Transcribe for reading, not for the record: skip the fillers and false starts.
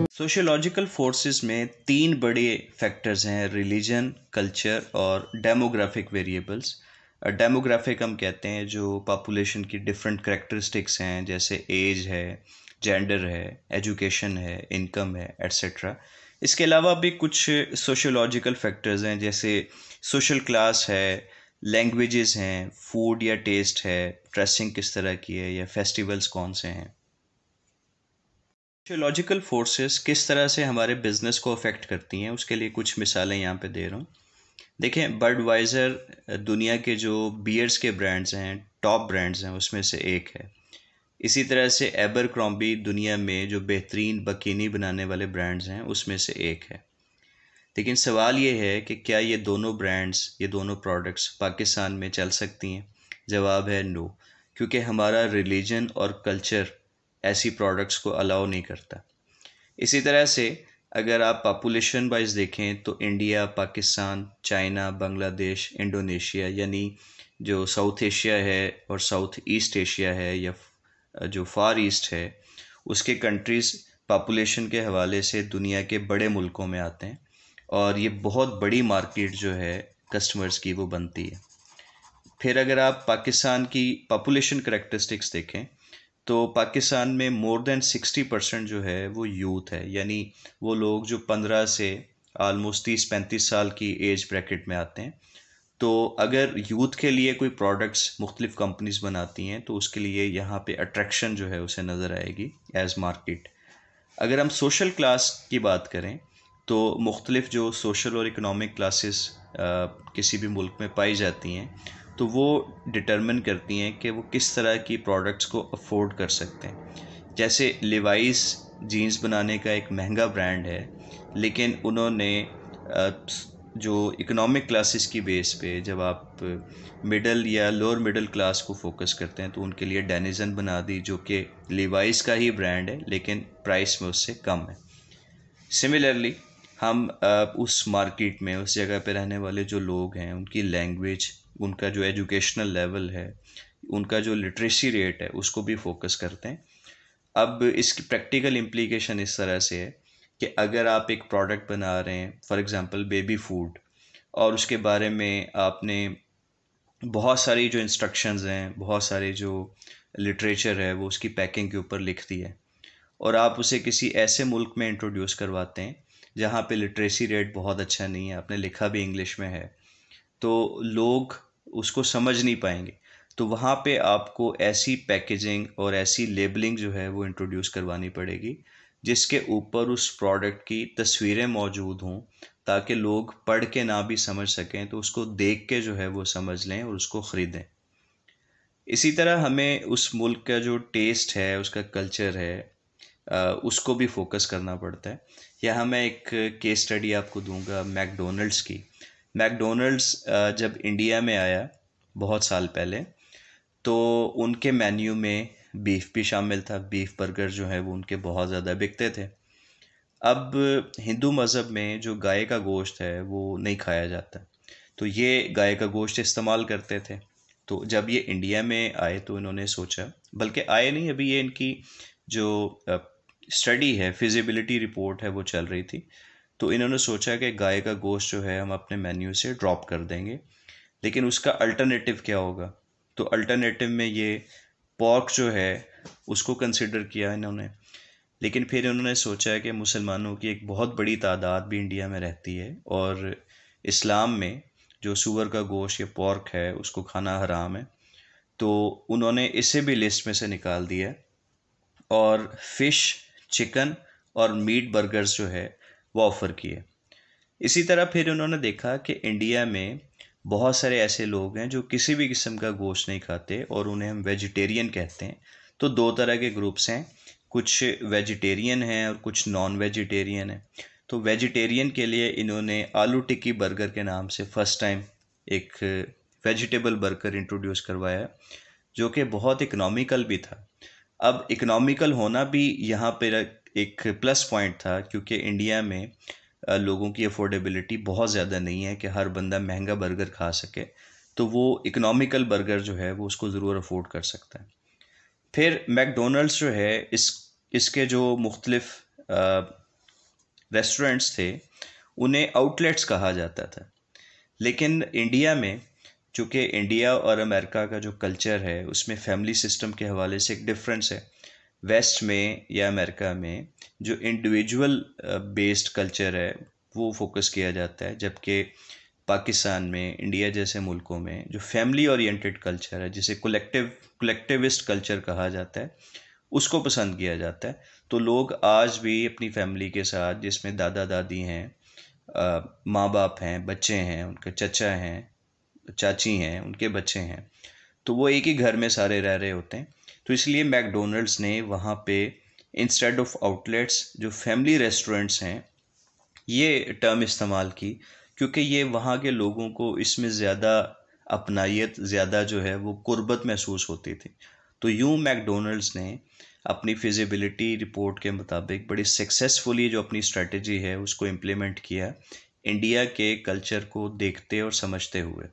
Sociological forces में तीन बड़े फैक्टर्स हैं: रिलीजन, कल्चर और डेमोग्राफिक वेरिएबल्स। डेमोग्राफिक हम कहते हैं जो पॉपुलेशन की डिफरेंट करेक्टरिस्टिक्स हैं, जैसे एज है, जेंडर है, एजुकेशन है, इनकम है, एट्सेट्रा। इसके अलावा भी कुछ सोशियोलॉजिकल फैक्टर्स हैं, जैसे सोशल क्लास है, लैंग्वेजेस हैं, फूड या टेस्ट है, ड्रेसिंग किस तरह की है, या फेस्टिवल्स कौन से हैं। सोशियोलॉजिकल फोर्सेस किस तरह से हमारे बिजनेस को अफेक्ट करती हैं, उसके लिए कुछ मिसालें यहाँ पे दे रहा हूँ। देखें, बडवाइज़र दुनिया के जो बियर्स के ब्रांड्स हैं, टॉप ब्रांड्स हैं, उसमें से एक है। इसी तरह से एबरक्रॉम्बी दुनिया में जो बेहतरीन बकिनी बनाने वाले ब्रांड्स हैं, उसमें से एक है। लेकिन सवाल ये है कि क्या ये दोनों ब्रांड्स, ये दोनों प्रोडक्ट्स पाकिस्तान में चल सकती हैं? जवाब है नो, क्योंकि हमारा रिलीजन और कल्चर ऐसी प्रोडक्ट्स को अलाउ नहीं करता। इसी तरह से अगर आप पॉपुलेशन वाइज देखें तो India, Pakistan, China, Bangladesh, Indonesia, यानी जो साउथ एशिया है और साउथ ईस्ट एशिया है, या जो फार ईस्ट है, उसके कंट्रीज़ पॉपुलेशन के हवाले से दुनिया के बड़े मुल्कों में आते हैं, और ये बहुत बड़ी मार्केट जो है कस्टमर्स की वो बनती है। फिर अगर आप पाकिस्तान की पॉपुलेशन करेक्टरिस्टिक्स देखें तो पाकिस्तान में मोर देन 60% जो है वो यूथ है, यानी वो लोग जो 15 से आलमोस्ट 30-35 साल की एज ब्रैकेट में आते हैं। तो अगर यूथ के लिए कोई प्रोडक्ट्स मुख्तलिफ कंपनीज बनाती हैं तो उसके लिए यहाँ पे अट्रैक्शन जो है उसे नज़र आएगी एज मार्केट। अगर हम सोशल क्लास की बात करें तो मुख्तलिफ जो सोशल और इकोनॉमिक क्लासेस किसी भी मुल्क में पाई जाती हैं, तो वो डिटरमिन करती हैं कि वो किस तरह की प्रोडक्ट्स को अफोर्ड कर सकते हैं। जैसे लिवाइस जीन्स बनाने का एक महंगा ब्रांड है, लेकिन उन्होंने जो इकोनॉमिक क्लासेस की बेस पे, जब आप मिडल या लोअर मिडल क्लास को फोकस करते हैं, तो उनके लिए डेनिजन बना दी, जो कि लिवाइस का ही ब्रांड है लेकिन प्राइस में उससे कम है। सिमिलरली हम उस मार्केट में, उस जगह पे रहने वाले जो लोग हैं, उनकी लैंग्वेज, उनका जो एजुकेशनल लेवल है, उनका जो लिटरेसी रेट है, उसको भी फोकस करते हैं। अब इसकी प्रैक्टिकल इम्प्लीकेशन इस तरह से है कि अगर आप एक प्रोडक्ट बना रहे हैं, फॉर एग्जांपल बेबी फूड, और उसके बारे में आपने बहुत सारी जो इंस्ट्रक्शंस हैं, बहुत सारे जो लिटरेचर है, वो उसकी पैकिंग के ऊपर लिख दी है, और आप उसे किसी ऐसे मुल्क में इंट्रोड्यूस करवाते हैं जहाँ पे लिटरेसी रेट बहुत अच्छा नहीं है, आपने लिखा भी इंग्लिश में है, तो लोग उसको समझ नहीं पाएंगे। तो वहाँ पे आपको ऐसी पैकेजिंग और ऐसी लेबलिंग जो है वो इंट्रोड्यूस करवानी पड़ेगी जिसके ऊपर उस प्रोडक्ट की तस्वीरें मौजूद हों, ताकि लोग पढ़ के ना भी समझ सकें तो उसको देख के जो है वो समझ लें और उसको ख़रीदें। इसी तरह हमें उस मुल्क का जो टेस्ट है, उसका कल्चर है, उसको भी फोकस करना पड़ता है। यहाँ मैं एक केस स्टडी आपको दूंगा मैकडोनल्ड्स की। मैकडोनल्ड्स जब इंडिया में आया बहुत साल पहले, तो उनके मेन्यू में बीफ भी शामिल था। बीफ बर्गर जो है वो उनके बहुत ज़्यादा बिकते थे। अब हिंदू मज़हब में जो गाय का गोश्त है वो नहीं खाया जाता, तो ये गाय का गोश्त इस्तेमाल करते थे। तो जब ये इंडिया में आए तो इन्होंने सोचा, बल्कि आए नहीं, अभी ये इनकी जो स्टडी है, फिजिबिलिटी रिपोर्ट है, वो चल रही थी, तो इन्होंने सोचा कि गाय का गोश्त जो है हम अपने मेन्यू से ड्रॉप कर देंगे, लेकिन उसका अल्टरनेटिव क्या होगा। तो अल्टरनेटिव में ये पॉर्क जो है उसको कंसिडर किया इन्होंने। लेकिन फिर उन्होंने सोचा कि मुसलमानों की एक बहुत बड़ी तादाद भी इंडिया में रहती है, और इस्लाम में जो सूअर का गोश्त या पॉर्क है उसको खाना हराम है, तो उन्होंने इसे भी लिस्ट में से निकाल दिया, और फ़िश, चिकन और मीट बर्गर्स जो है वो ऑफ़र किए। इसी तरह फिर उन्होंने देखा कि इंडिया में बहुत सारे ऐसे लोग हैं जो किसी भी किस्म का गोश्त नहीं खाते, और उन्हें हम वेजिटेरियन कहते हैं। तो दो तरह के ग्रुप्स हैं, कुछ वेजिटेरियन हैं और कुछ नॉन वेजिटेरियन हैं। तो वेजिटेरियन के लिए इन्होंने आलू टिक्की बर्गर के नाम से फ़र्स्ट टाइम एक वेजिटेबल बर्गर इंट्रोड्यूस करवाया, जो कि बहुत इकनॉमिकल भी था। अब इकनॉमिकल होना भी यहाँ पर एक प्लस पॉइंट था, क्योंकि इंडिया में लोगों की अफोर्डेबिलिटी बहुत ज़्यादा नहीं है कि हर बंदा महंगा बर्गर खा सके। تو وہ اکنامیکل برگر جو ہے وہ اس کو ضرور افورڈ کر سکتا ہے۔ پھر میک ڈونلڈس جو ہے اس کے جو مختلف ریسٹورنٹس تھے انہیں آؤٹ لیٹس کہا جاتا تھا، لیکن انڈیا میں چونکہ انڈیا اور امریکہ کا جو کلچر ہے اس میں فیملی سسٹم کے حوالے سے ایک ڈفرینس ہے۔ ویسٹ میں یا امریکہ میں جو انڈیویجول بیسڈ کلچر ہے وہ فوکس کیا جاتا ہے، جبکہ پاکستان میں، انڈیا جیسے ملکوں میں جو فیملی اورینٹڈ کلچر ہے جسے کولیکٹیوسٹ کلچر کہا جاتا ہے اس کو پسند کیا جاتا ہے۔ تو لوگ آج بھی اپنی فیملی کے ساتھ، جس میں دادا دادی ہیں، ماں باپ ہیں، بچے ہیں، ان کے چچا ہیں، چاچی ہیں، ان کے بچے ہیں، تو وہ ایک ہی گھر میں سارے رہ رہے ہوتے ہیں۔ تو اس لیے میک ڈونلڈس نے وہاں پہ انسٹیڈ آف آؤٹ لیٹس جو فیملی ریسٹورنٹس ہیں یہ ٹرم استعمال کی، کیونکہ یہ وہاں کے لوگوں کو اس میں زیادہ اپنائیت، زیادہ جو ہے وہ قربت محسوس ہوتی تھی۔ تو یوں میک ڈونلڈس نے اپنی فیزیبلٹی رپورٹ کے مطابق بڑی سکسیسفلی جو اپنی اسٹریٹجی ہے اس کو امپلیمنٹ کیا، انڈیا کے کلچر کو دیکھتے اور سمجھتے ہوئے۔